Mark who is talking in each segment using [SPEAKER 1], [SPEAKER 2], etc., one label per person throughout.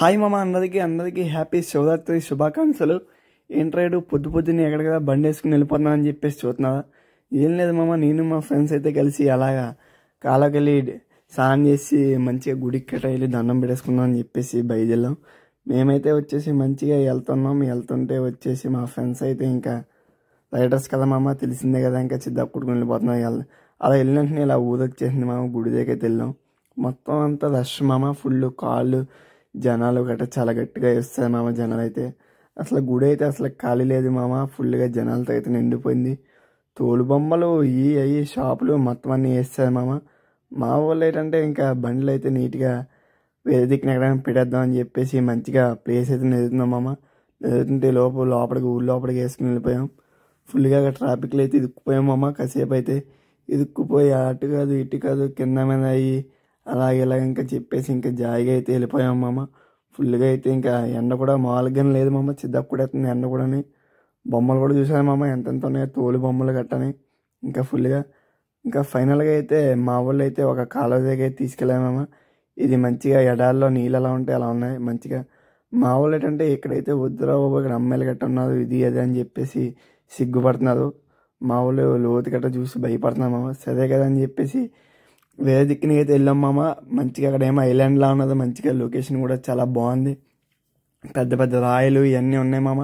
[SPEAKER 1] Hi మామ అందరికీ happy Shivaratri శుభాకాంక్షలు. ఏంట్రాడు పొద్దున్నే ఎక్కడికదా బండి వేసుకుని వెళ్ళిపోతున్నా అని చెప్పేసి చూస్తున్నావా? ఏం లేదు మామ, నేను మా ఫ్రెండ్స్ అయితే కలిసి అలాగా కాలకెళ్ళి స్నానం చేసి మంచిగా గుడికి కట్ట వెళ్ళి దండం పెట్టేసుకుందాం అని చెప్పేసి బయలుదేరాం. మేమైతే వచ్చేసి మంచిగా వెళ్తుంటే వచ్చేసి మా ఫ్రెండ్స్ అయితే ఇంకా రైడర్స్ కదా మామ, తెలిసిందే కదా, ఇంకా చిద్దప్పుడుకుని వెళ్ళిపోతున్నాం. అలా వెళ్ళినట్టునే ఇలా ఊరొచ్చేసింది మామ. గుడి దగ్గరికి వెళ్ళాం. మొత్తం అంతా రష్ మామ, ఫుల్ కాళ్ళు జనాలు గట్రా చాలా గట్టిగా వేస్తారు మామ. జనాలు అయితే అసలు గుడి అయితే అసలు ఖాళీ లేదు మామ, ఫుల్గా జనాలతో అయితే నిండిపోయింది. తోలు బొమ్మలు అయ్యి షాపులు మొత్తం అన్నీ వేస్తారు మామ. మా వాళ్ళు ఏంటంటే ఇంకా బండ్లు అయితే నీట్గా వేరే దిక్కున ఎక్కడైనా పెట్టేద్దాం అని చెప్పేసి మంచిగా ప్లేస్ అయితే నిలుతున్నాం మామ. నిలుతుంటే ఊళ్ళో లోపలికి వేసుకుని వెళ్ళిపోయాం. ఫుల్గా ట్రాఫిక్లో అయితే ఇరుక్కుపోయాం మామ. కాసేపు అయితే ఇరుక్కుపోయి అటు కాదు ఇటు కాదు కింద మీద అయ్యి అలాగే ఇంకా చెప్పేసి ఇంకా జాయిగా అయితే వెళ్ళిపోయాం మామ. ఫుల్గా అయితే ఇంకా ఎండ కూడా మామూలుగా లేదు మామ, చిద్దప్పుడు అవుతుంది ఎండ కూడా. బొమ్మలు కూడా చూసాను మామ, ఎంతెంత ఉన్నాయో తోలు బొమ్మలు గట్టని. ఇంకా ఫుల్గా ఇంకా ఫైనల్గా అయితే మా వాళ్ళు అయితే ఒక కాలువ దగ్గర అయితే తీసుకెళ్ళాము మామ. ఇది మంచిగా ఎడాల్లో నీళ్ళు ఎలా ఉంటాయి అలా ఉన్నాయి మంచిగా. మా వాళ్ళు ఏంటంటే ఇక్కడైతే వద్దురా బాబు, ఇక్కడ అమ్మాయిలు గట్ట ఉన్నారు ఇది అది అని చెప్పేసి సిగ్గుపడుతున్నారు. మా వాళ్ళు లోతు గట్ట చూసి భయపడుతున్నారు మామ. సరే కదా అని చెప్పేసి వేరే దిక్కుని అయితే వెళ్ళాం మామ. మంచిగా అక్కడ ఏమో ఐలాండ్లా ఉన్నది, మంచిగా లొకేషన్ కూడా చాలా బాగుంది. పెద్ద పెద్ద రాయలు ఇవన్నీ ఉన్నాయి మామ.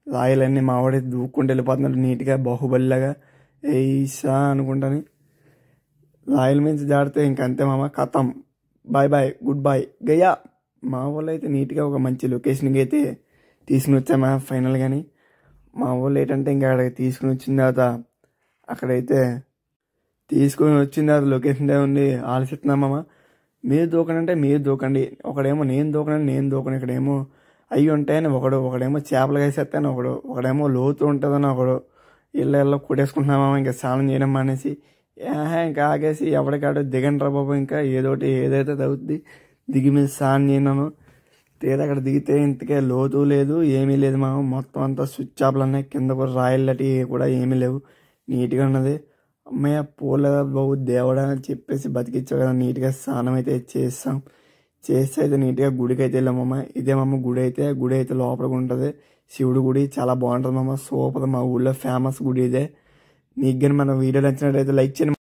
[SPEAKER 1] రాయలన్నీ మావాడే దూక్కుంటూ వెళ్ళిపోతున్నాడు నీట్గా బాహుబలిలాగా ఏసా అనుకుంటాను. రాయల మీద జాడితే ఇంకంతే మామ, కథం, బాయ్ బాయ్ గుడ్ బాయ్ గయ్యా. మా వాళ్ళు అయితే నీట్గా ఒక మంచి లొకేషన్కి అయితే తీసుకుని వచ్చామా ఫైనల్. కానీ మా వాళ్ళు ఏంటంటే ఇంకా అక్కడికి తీసుకుని వచ్చిన తర్వాత అక్కడైతే తీసుకొని వచ్చింది అది లొకేషన్ ఉండి ఆలోచిస్తున్నామమ్మా. మీరు దూకండి మీరు దూకండి, ఒకడేమో నేను దూకను, ఇక్కడేమో అయ్యి ఉంటాయని ఒకడేమో చేపలు వేసేస్తాను, ఒకడేమో లోతు ఉంటుందని ఇళ్ళ కొట్టేసుకుంటున్నామా. ఇంకా స్నానం చేయడం మానేసి ఇంకా ఆగేసి ఎవరికాడు దిగండి రా బాబు, ఇంకా ఏదైతే తగ్గుద్ది దిగి మీద స్నానం చేయను. తీరా అక్కడ దిగితే ఇంతకే లోతు లేదు ఏమీ లేదు మామ. మొత్తం అంతా స్విచ్ చేపలు ఉన్నాయి, కింద కూడా రాయలటి కూడా ఏమీ లేవు, నీట్గా ఉన్నది. అమ్మయ్య పోలేదా బాబు దేవుడా అని చెప్పేసి బతికిచ్చావు కదా. నీట్గా స్నానం అయితే చేస్తే అయితే నీట్గా గుడికి అయితే వెళ్ళామమ్మ. ఇదే మమ్మ గుడి అయితే లోపలికి ఉంటుంది, శివుడు గుడి చాలా బాగుంటుంది మామ, సూపర్. మా ఊళ్ళో ఫేమస్ గుడి ఇదే. నీకు కానీ మన వీడియో నచ్చినట్టయితే లైక్ చేయండి.